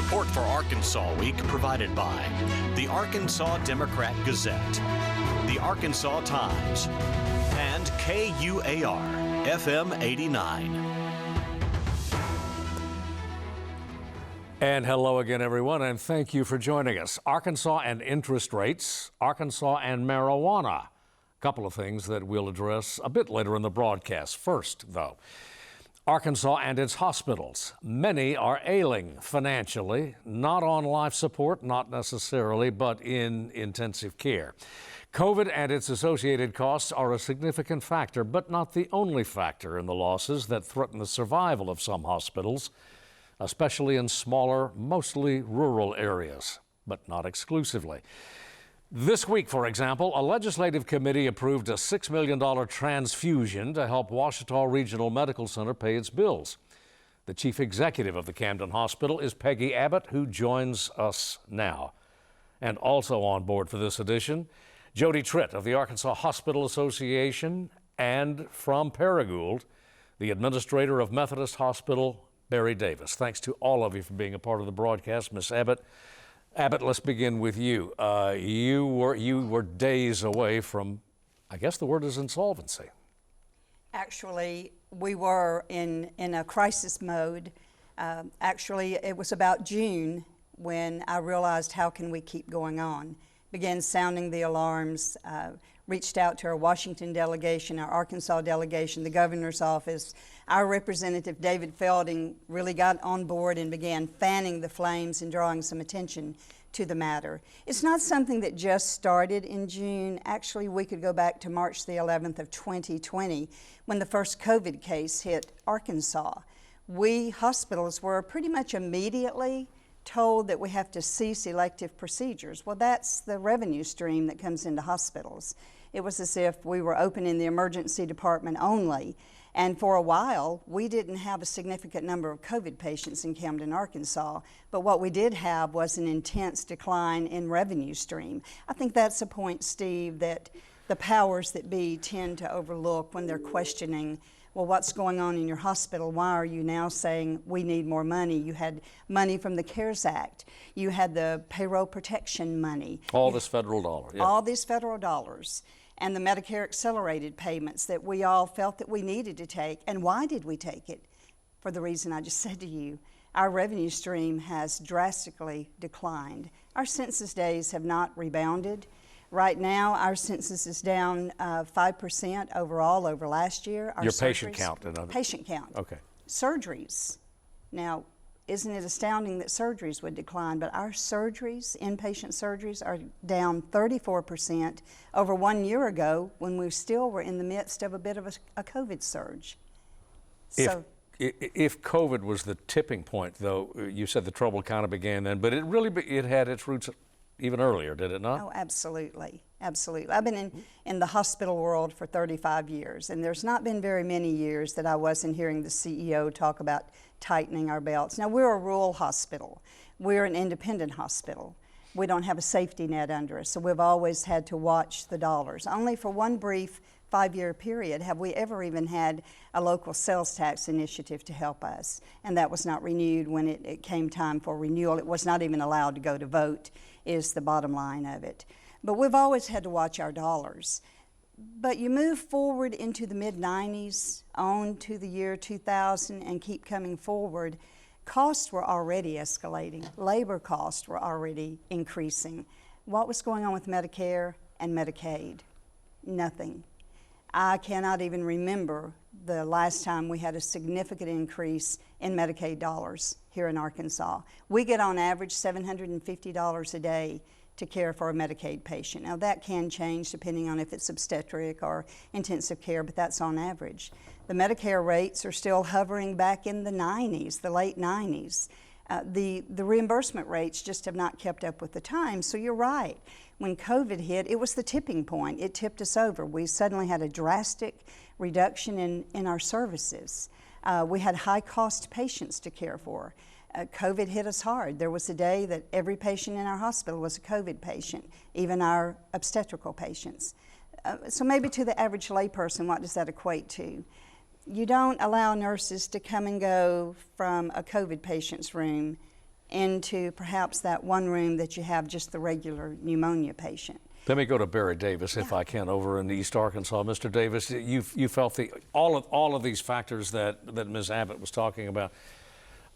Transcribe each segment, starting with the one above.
Support for Arkansas Week provided by the Arkansas Democrat Gazette, the Arkansas Times, and KUAR FM 89. And hello again, everyone, and thank you for joining us. Arkansas and interest rates, Arkansas and marijuana. A couple of things that we'll address a bit later in the broadcast. First, though, Arkansas and its hospitals. Many are ailing financially, not on life support, not necessarily, but in intensive care. COVID and its associated costs are a significant factor, but not the only factor in the losses that threaten the survival of some hospitals, especially in smaller, mostly rural areas, but not exclusively. This week, for example, a legislative committee approved a $6 million transfusion to help Ouachita Regional Medical Center pay its bills. The chief executive of the Camden Hospital is Peggy Abbott, who joins us now. And also on board for this edition, Jodiane Tritt of the Arkansas Hospital Association, and from Paragould, the administrator of Methodist Hospital, Barry Davis. Thanks to all of you for being a part of the broadcast. Miss Abbott, let's begin with you. You were days away from, I guess the word is insolvency. Actually, we were in a crisis mode. Actually, it was about June when I realized, how can we keep going on? Began sounding the alarms, reached out to our Washington delegation, our Arkansas delegation, the governor's office. Our representative, David Felding, really got on board and began fanning the flames and drawing some attention to the matter. It's not something that just started in June. Actually, we could go back to March the 11th of 2020 when the first COVID case hit Arkansas. We hospitals were pretty much immediately told that we have to cease elective procedures. Well, that's the revenue stream that comes into hospitals. It was as if we were open in the emergency department only. And for a while, we didn't have a significant number of COVID patients in Camden, Arkansas. But what we did have was an intense decline in revenue stream. I think that's a point, Steve, that the powers that be tend to overlook when they're questioning, well, what's going on in your hospital? Why are you now saying we need more money? You had money from the CARES Act. You had the payroll protection money. All this federal dollar. Yeah. All these federal dollars. And the Medicare accelerated payments that we all felt that we needed to take. And why did we take it? For the reason I just said to you. Our revenue stream has drastically declined. Our census days have not rebounded. Right now, our census is down 5% overall over last year. Your patient count? Patient count. Okay. Surgeries. Now, isn't it astounding that surgeries would decline? But our surgeries, inpatient surgeries, are down 34% over 1 year ago when we still were in the midst of a bit of a COVID surge. If COVID was the tipping point, though, you said the trouble kind of began then, but it had its roots even earlier, did it not? Oh, absolutely. Absolutely. I've been in the hospital world for 35 years, and there's not been very many years that I wasn't hearing the CEO talk about tightening our belts. Now, we're a rural hospital. We're an independent hospital. We don't have a safety net under us, so we've always had to watch the dollars. Only for one brief 5-year period have we ever even had a local sales tax initiative to help us, and that was not renewed when it came time for renewal. It was not even allowed to go to vote, is the bottom line of it. But we've always had to watch our dollars. But you move forward into the mid-90s, on to the year 2000, and keep coming forward, costs were already escalating. Labor costs were already increasing. What was going on with Medicare and Medicaid? Nothing. I cannot even remember the last time we had a significant increase in Medicaid dollars here in Arkansas. We get on average $750 a day to care for a Medicaid patient. Now that can change depending on if it's obstetric or intensive care, but that's on average. The Medicare rates are still hovering back in the 90s, the late 90s. The reimbursement rates just have not kept up with the times, so you're right. When COVID hit, it was the tipping point. It tipped us over. We suddenly had a drastic reduction in our services. We had high-cost patients to care for. COVID hit us hard. There was a day that every patient in our hospital was a COVID patient, even our obstetrical patients. So maybe to the average layperson, what does that equate to? You don't allow nurses to come and go from a COVID patient's room into perhaps that one room that you have just the regular pneumonia patient. Let me go to Barry Davis, if I can, over in East Arkansas. Mr. Davis, you felt all of these factors that Ms. Abbott was talking about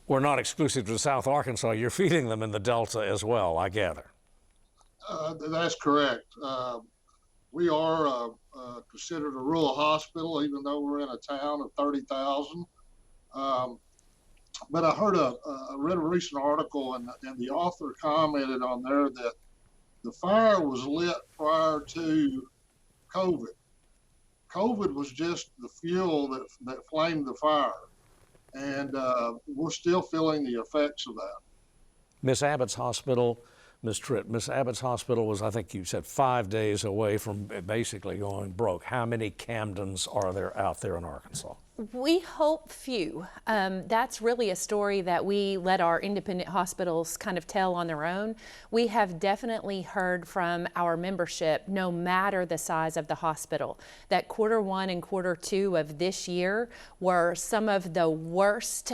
were not exclusive to South Arkansas. You're feeling them in the Delta as well, I gather. That's correct. We are considered a rural hospital, even though we're in a town of 30,000. But I read a recent article, and the author commented on there that the fire was lit prior to COVID. COVID was just the fuel that flamed the fire. And we're still feeling the effects of that. Miss Abbott's hospital, Ms. Tritt, Miss Abbott's hospital was, I think you said, 5 days away from basically going broke. How many Camdens are there out there in Arkansas? We hope few. That's really a story that we let our independent hospitals kind of tell on their own. We have definitely heard from our membership, no matter the size of the hospital, that Q1 and Q2 of this year were some of the worst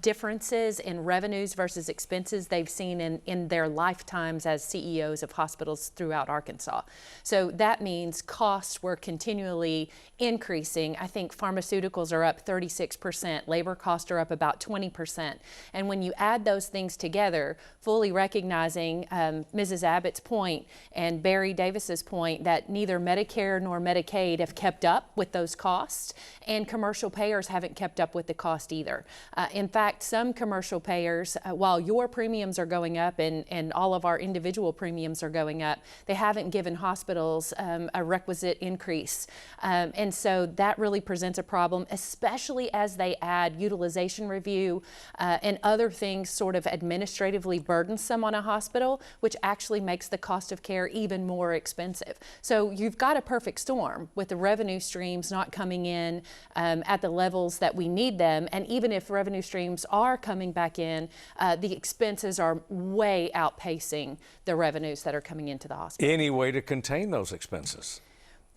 differences in revenues versus expenses they've seen in their lifetimes as CEOs of hospitals throughout Arkansas. So that means costs were continually increasing. I think pharmaceuticals are up 36%, labor costs are up about 20%. And when you add those things together, fully recognizing Mrs. Abbott's point and Barry Davis's point that neither Medicare nor Medicaid have kept up with those costs, and commercial payers haven't kept up with the cost either. In fact, some commercial payers, while your premiums are going up and all of our individual premiums are going up, they haven't given hospitals a requisite increase. And so that really presents a problem, especially as they add utilization review and other things sort of administratively burdensome on a hospital, which actually makes the cost of care even more expensive. So you've got a perfect storm with the revenue streams not coming in at the levels that we need them. And even if revenue streams are coming back in, the expenses are way outpacing the revenues that are coming into the hospital. Any way to contain those expenses?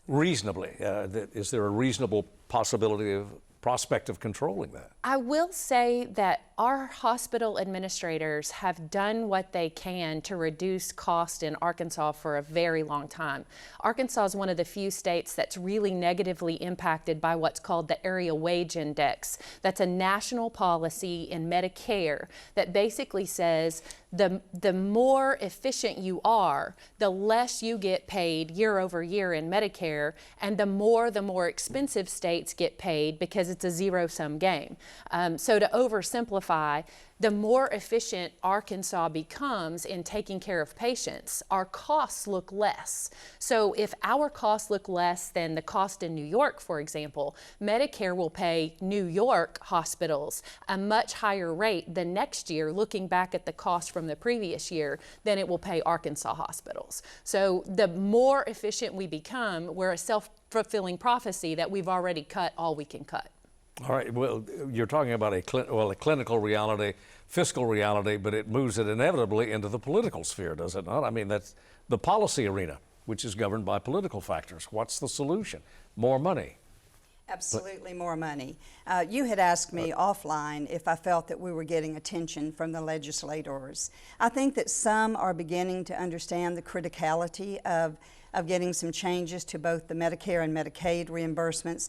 Reasonably, is there a reasonable prospect of controlling that? I will say that our hospital administrators have done what they can to reduce cost in Arkansas for a very long time. Arkansas is one of the few states that's really negatively impacted by what's called the Area Wage Index. That's a national policy in Medicare that basically says the more efficient you are, the less you get paid year over year in Medicare, and the more expensive states get paid because it's a zero-sum game. So to oversimplify, the more efficient Arkansas becomes in taking care of patients, our costs look less. So if our costs look less than the cost in New York, for example, Medicare will pay New York hospitals a much higher rate the next year, looking back at the cost from the previous year, than it will pay Arkansas hospitals. So the more efficient we become, we're a self-fulfilling prophecy that we've already cut all we can cut. All right, well, you're talking about a clinical reality, fiscal reality, but it moves it inevitably into the political sphere, does it not? I mean, that's the policy arena, which is governed by political factors. What's the solution? More money. Absolutely more money. You had asked me offline if I felt that we were getting attention from the legislators. I think that some are beginning to understand the criticality of getting some changes to both the Medicare and Medicaid reimbursements.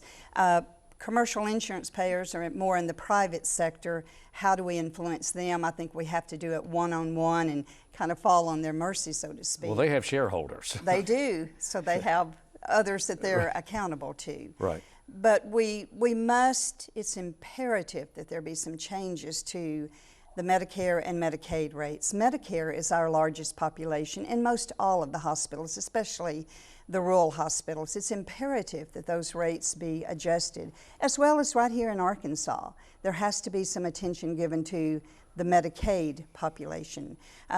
Commercial insurance payers are more in the private sector. How do we influence them? I think we have to do it one-on-one and kind of fall on their mercy, so to speak. Well, they have shareholders. They do, so they have others that they're accountable to. Right. But we must, it's imperative that there be some changes to the Medicare and Medicaid rates. Medicare is our largest population in most all of the hospitals, especially the rural hospitals. It's imperative that those rates be adjusted, as well as right here in Arkansas. There has to be some attention given to the Medicaid population.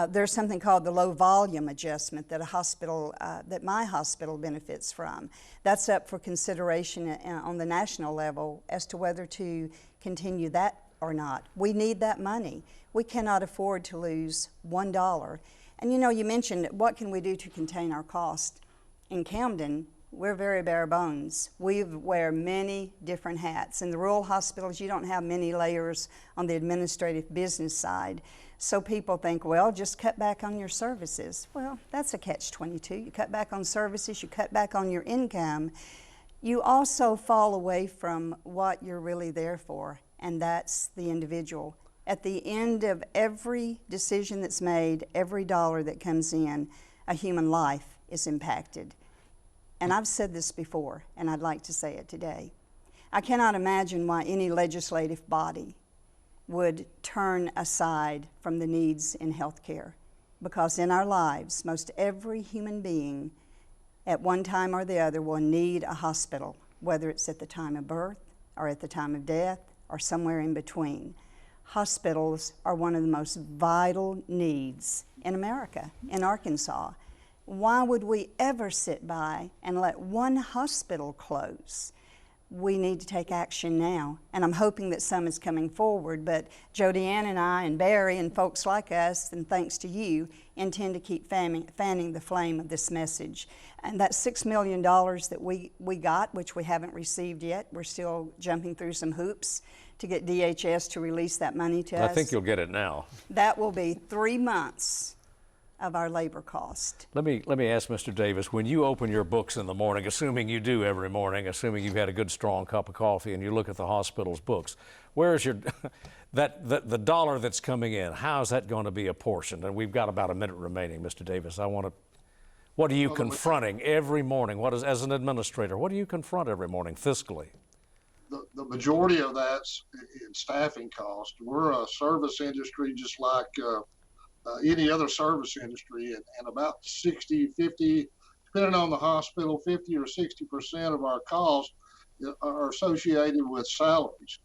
There's something called the low volume adjustment that that my hospital benefits from. That's up for consideration on the national level as to whether to continue that or not. We need that money. We cannot afford to lose $1. And you know, you mentioned what can we do to contain our cost. In Camden, we're very bare bones. We wear many different hats. In the rural hospitals, you don't have many layers on the administrative business side. So people think, well, just cut back on your services. Well, that's a catch-22. You cut back on services, you cut back on your income. You also fall away from what you're really there for, and that's the individual. At the end of every decision that's made, every dollar that comes in, a human life is impacted. And I've said this before, and I'd like to say it today. I cannot imagine why any legislative body would turn aside from the needs in healthcare, because in our lives, most every human being at one time or the other will need a hospital, whether it's at the time of birth or at the time of death or somewhere in between. Hospitals are one of the most vital needs in America, in Arkansas. Why would we ever sit by and let one hospital close? We need to take action now, and I'm hoping that some is coming forward, but Jodiane and I and Barry and folks like us, and thanks to you, intend to keep fanning the flame of this message. And that $6 million that we got, which we haven't received yet, we're still jumping through some hoops to get DHS to release that money to us. I think you'll get it now. That will be 3 months of our labor cost. Let me ask Mr. Davis, when you open your books in the morning, assuming you do every morning, assuming you've had a good strong cup of coffee and you look at the hospital's books, where's your the dollar that's coming in, how's that going to be apportioned? And we've got about a minute remaining, Mr. Davis. What are you confronting every morning? As an administrator, what do you confront every morning fiscally? The majority of that's in staffing cost. We're a service industry just like any other service industry, and about 60, 50, depending on the hospital, 50 or 60% of our costs are associated with salaries.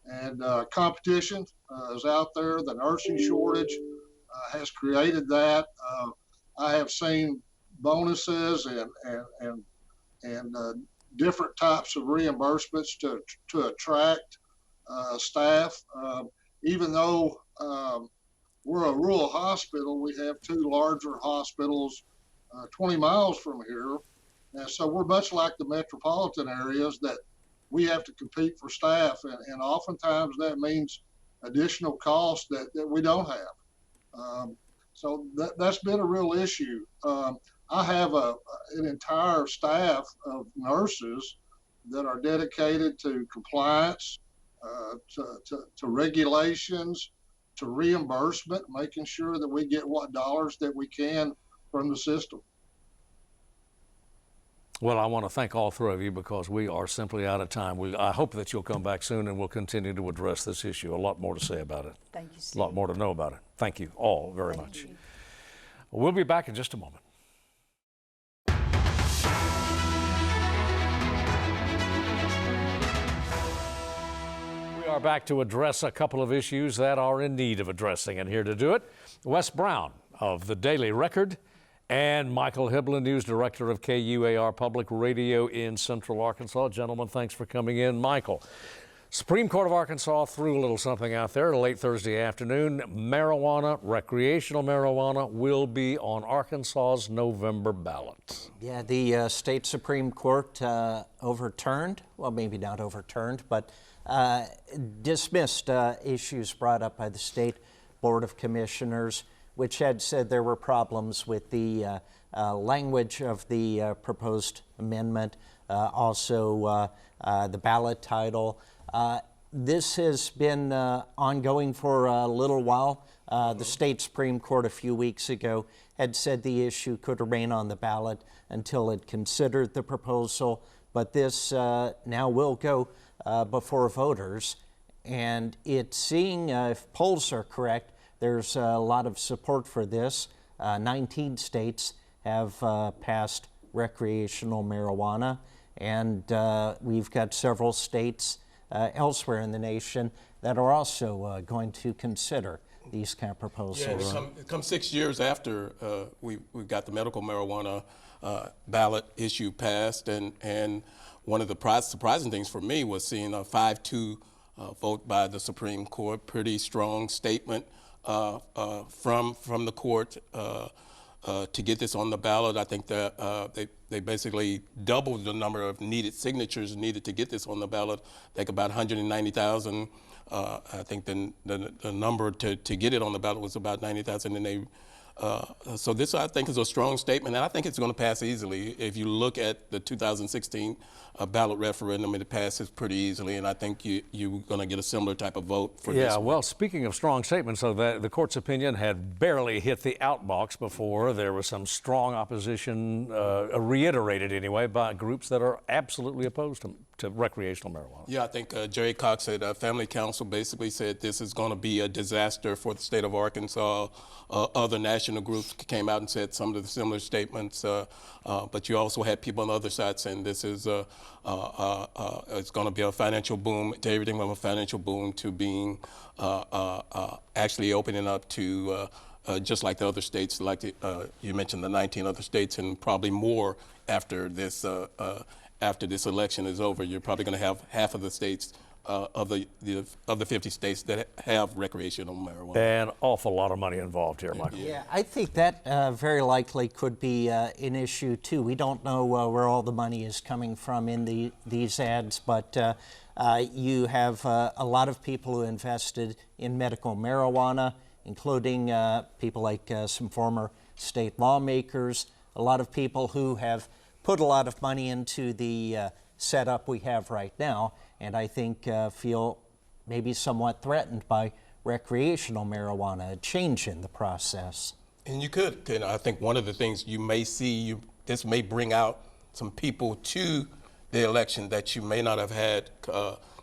And competition is out there. The nursing shortage has created that. I have seen bonuses and different types of reimbursements to attract staff. Even though we're a rural hospital, we have 2 larger hospitals 20 miles from here. And so we're much like the metropolitan areas that we have to compete for staff. And oftentimes that means additional costs that we don't have. So that's been a real issue. I have an entire staff of nurses that are dedicated to compliance, to regulations, to reimbursement, making sure that we get what dollars that we can from the system. Well, I want to thank all 3 of you because we are simply out of time. I hope that you'll come back soon and we'll continue to address this issue. A lot more to say about it. Thank you, Steve. A lot more to know about it. Thank you all very much. We'll be back in just a moment. We are back to address a couple of issues that are in need of addressing, and here to do it, Wes Brown of the Daily Record and Michael Hibblen, News Director of KUAR Public Radio in Central Arkansas. Gentlemen, thanks for coming in. Michael, Supreme Court of Arkansas threw a little something out there late Thursday afternoon. Marijuana, recreational marijuana, will be on Arkansas's November ballot. Yeah, the state Supreme Court overturned, well, maybe not overturned, but dismissed issues brought up by the State Board of Commissioners, which had said there were problems with the language of the proposed amendment, also the ballot title. This has been ongoing for a little while. The state Supreme Court a few weeks ago had said the issue could remain on the ballot until it considered the proposal, but this now will go before voters. And it's seeing, if polls are correct, there's a lot of support for this. 19 states have passed recreational marijuana, and we've got several states elsewhere in the nation that are also going to consider these kind of proposals. Yeah, it comes 6 years after we've got the medical marijuana ballot issue passed, and one of the surprising things for me was seeing a 5-2 vote by the Supreme Court. Pretty strong statement from the court to get this on the ballot. I think that they basically doubled the number of needed signatures needed to get this on the ballot. I think about 190,000 I think the number to get it on the ballot was about 90,000, and they. So this, I think, is a strong statement, and I think it's going to pass easily. If you look at the 2016 ballot referendum, it passes pretty easily, and I think you're going to get a similar type of vote for this. Yeah, one. well, speaking of strong statements, so the court's opinion had barely hit the outbox before there was some strong opposition, reiterated anyway, by groups that are absolutely opposed to recreational marijuana. Yeah, I think Jerry Cox at Family Council basically said this is going to be a disaster for the state of Arkansas. Other national groups came out and said some of the similar statements, but you also had people on the other side saying this is it's going to be a financial boom, to everything from a financial boom to being actually opening up to just like the other states, like you mentioned the 19 other states, and probably more after this election is over. You're probably going to have half of the states of the 50 states that have recreational marijuana. An awful lot of money involved here, Michael. Yeah, I think that very likely could be an issue too. We don't know where all the money is coming from in these ads, but you have a lot of people who invested in medical marijuana, including people like some former state lawmakers, a lot of people who have put a lot of money into the setup we have right now, and I think feel maybe somewhat threatened by recreational marijuana, a change in the process. And you could, I think one of the things you may see, this may bring out some people to the election that you may not have had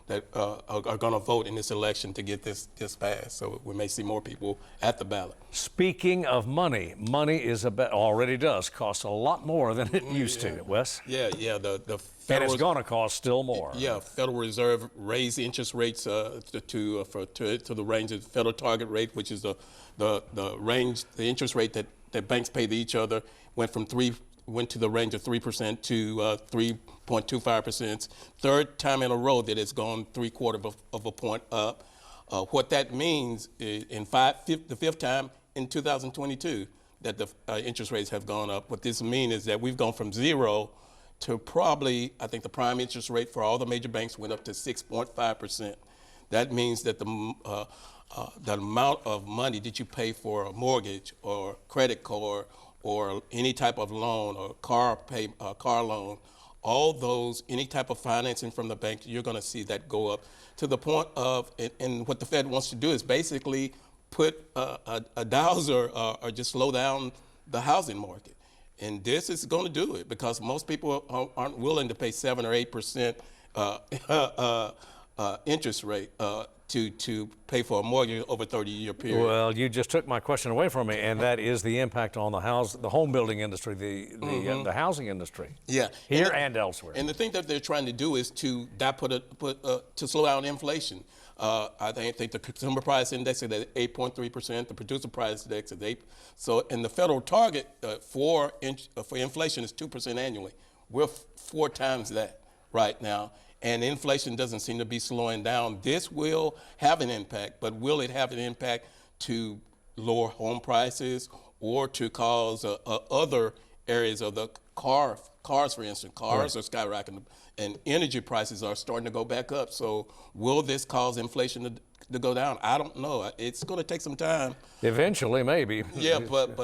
that are going to vote in this election to get this passed. So we may see more people at the ballot. Speaking of money, money already does cost a lot more than it used to, Wes. Yeah. The and it's going to cost still more. Yeah, Federal Reserve raised the interest rates to the range of the federal target rate, which is the range, the interest rate that banks pay to each other, went to the range of 3% to 3.25%. Third time in a row that it's gone 3/4 of a point up. What that means is the fifth time in 2022 that the interest rates have gone up. What this means is that we've gone from 0 to probably, I think the prime interest rate for all the major banks went up to 6.5%. That means that the amount of money that you pay for a mortgage or credit card or any type of loan or car loan, all those, any type of financing from the bank, you're going to see that go up to the point of, and what the Fed wants to do is basically put a dowser or just slow down the housing market. And this is going to do it because most people aren't willing to pay 7 or 8% interest rate to pay for a mortgage over a 30-year period. Well, you just took my question away from me, and that is the impact on the home building industry, the housing industry. Yeah, here and elsewhere. And the thing that they're trying to do is to slow down inflation. I think the consumer price index is at 8.3%. The producer price index is 8%. So, and the federal target for inflation is 2% annually. We're 4 times that right now. And inflation doesn't seem to be slowing down. This will have an impact, but will it have an impact to lower home prices or to cause other areas of the cars, for instance? Cars are skyrocketing and energy prices are starting to go back up. So will this cause inflation to go down? I don't know. It's going to take some time. Eventually, maybe. Yeah, but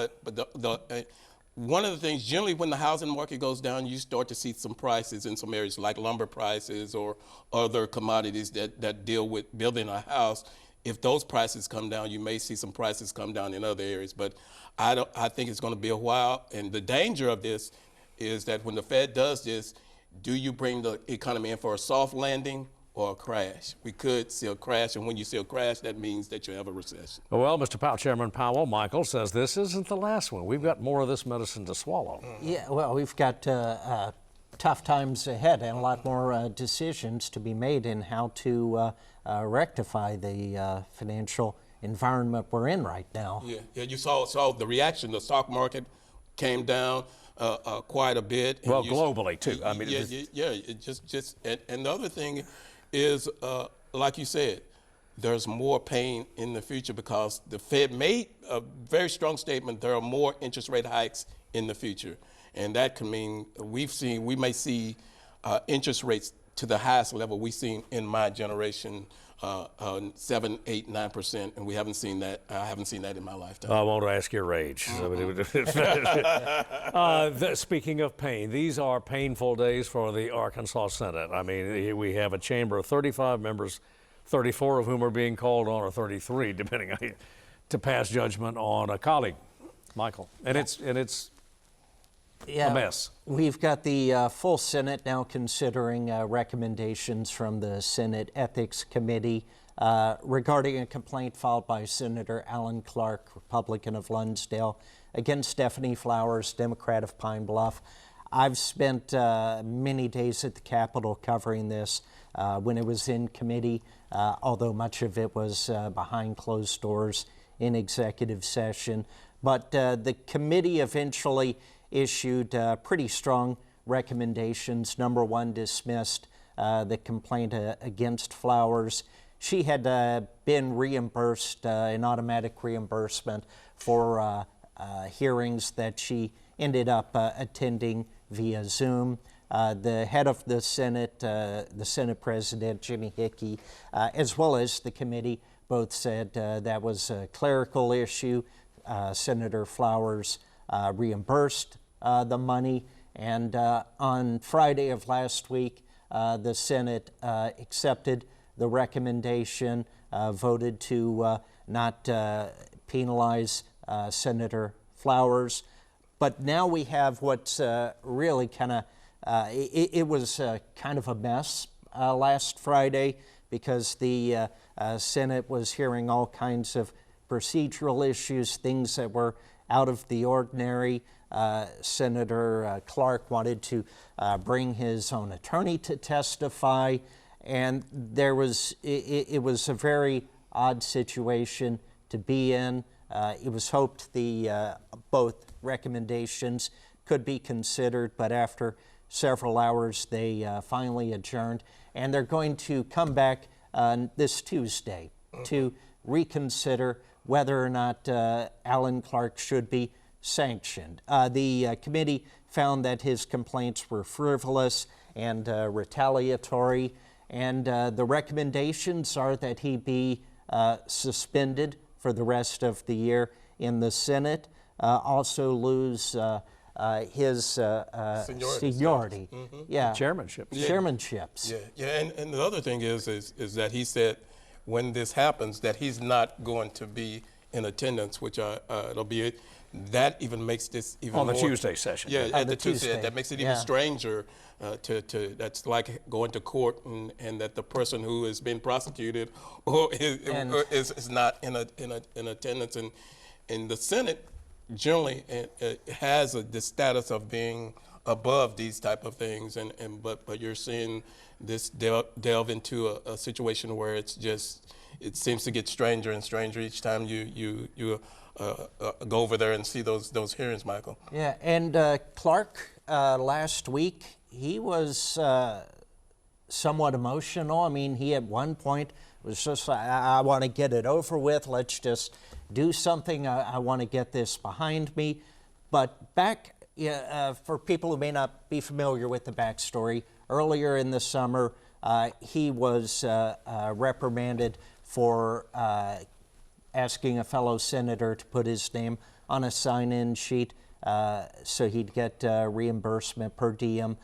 one of the things, generally when the housing market goes down, you start to see some prices in some areas like lumber prices or other commodities that deal with building a house. If those prices come down, you may see some prices come down in other areas. But I think it's going to be a while. And the danger of this is that when the Fed does this, do you bring the economy in for a soft landing or a crash? We could see a crash, and when you see a crash, that means that you have a recession. Well, Mr. Powell, Chairman Powell, Michael says this isn't the last one. We've got more of this medicine to swallow. Yeah, well, we've got tough times ahead and a lot more decisions to be made in how to rectify the financial environment we're in right now. Yeah, you saw the reaction. The stock market came down quite a bit. Well, globally too. I mean, and the other thing is, like you said, there's more pain in the future because the Fed made a very strong statement. There are more interest rate hikes in the future, and that can mean we may see interest rates to the highest level we've seen in my generation 7, 8, 9%, and we haven't seen that. I haven't seen that in my lifetime. I won't ask your age. Speaking of pain, these are painful days for the Arkansas Senate. I mean, we have a chamber of 35 members, 34 of whom are being called on, or 33, depending on, to pass judgment on a colleague, Michael. And it's a mess. We've got the full Senate now considering recommendations from the Senate Ethics Committee regarding a complaint filed by Senator Alan Clark, Republican of Lunsdale, against Stephanie Flowers, Democrat of Pine Bluff. I've spent many days at the Capitol covering this when it was in committee, although much of it was behind closed doors in executive session. But the committee eventually issued pretty strong recommendations. Number one, dismissed the complaint against Flowers. She had been reimbursed, an automatic reimbursement for hearings that she ended up attending via Zoom. The head of the Senate President, Jimmy Hickey, as well as the committee, both said that was a clerical issue. Senator Flowers reimbursed the money, and on Friday of last week, the Senate accepted the recommendation, voted to not penalize Senator Flowers. But now we have what's really kind of, it was kind of a mess last Friday, because the Senate was hearing all kinds of procedural issues, things that were out of the ordinary. Senator Clark wanted to bring his own attorney to testify, and there was it was a very odd situation to be in. It was hoped the both recommendations could be considered, but after several hours they finally adjourned, and they're going to come back this Tuesday to reconsider whether or not Alan Clark should be sanctioned. The committee found that his complaints were frivolous and retaliatory, and the recommendations are that he be suspended for the rest of the year in the Senate, also lose his seniority. Mm-hmm. Yeah. Chairmanships. Yeah. Chairmanships. Yeah. And the other thing is that he said when this happens that he's not going to be in attendance, which it'll be. That even makes this even on more, the Tuesday session. Yeah, on at the Tuesday. That makes it even Yeah. stranger. That's like going to court, and that the person who is being prosecuted or is not in attendance. And in the Senate, generally has the status of being above these type of things, but you're seeing this delve into a situation where it seems to get stranger and stranger each time you go over there and see those hearings, Michael. Yeah, and Clark last week, he was somewhat emotional. I mean, he at one point was just, I want to get it over with. Let's just do something. I want to get this behind me. But back, for people who may not be familiar with the backstory, earlier in the summer, he was reprimanded for asking a fellow senator to put his name on a sign-in sheet so he'd get reimbursement per diem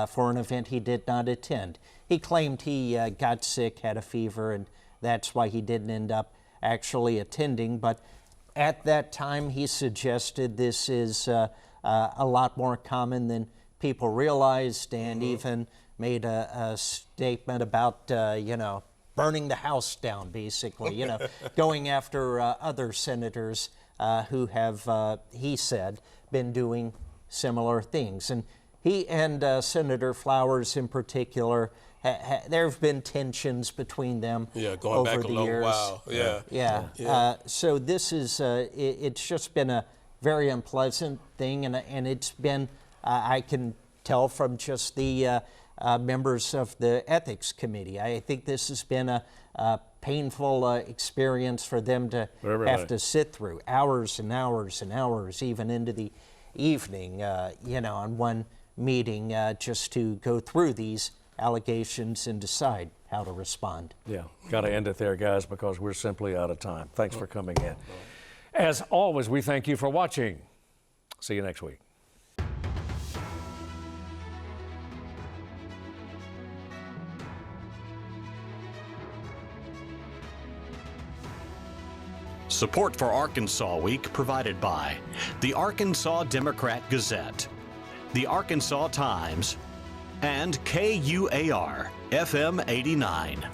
for an event he did not attend. He claimed he got sick, had a fever, and that's why he didn't end up actually attending. But at that time, he suggested this is a lot more common than people realized, and even made a statement about, burning the house down, basically, going after other senators who have, he said, been doing similar things. And he and Senator Flowers in particular, there have been tensions between them going over back the a long years. while. So this is, it's just been a very unpleasant thing, and it's been, I can tell from just the members of the Ethics Committee. I think this has been a painful experience for them to have to sit through hours and hours and hours, even into the evening, on one meeting just to go through these allegations and decide. how to respond. Yeah, got to end it there, guys, because we're simply out of time. Thanks for coming in. As always, we thank you for watching. See you next week. Support for Arkansas Week provided by the Arkansas Democrat Gazette, the Arkansas Times, and KUAR FM 89.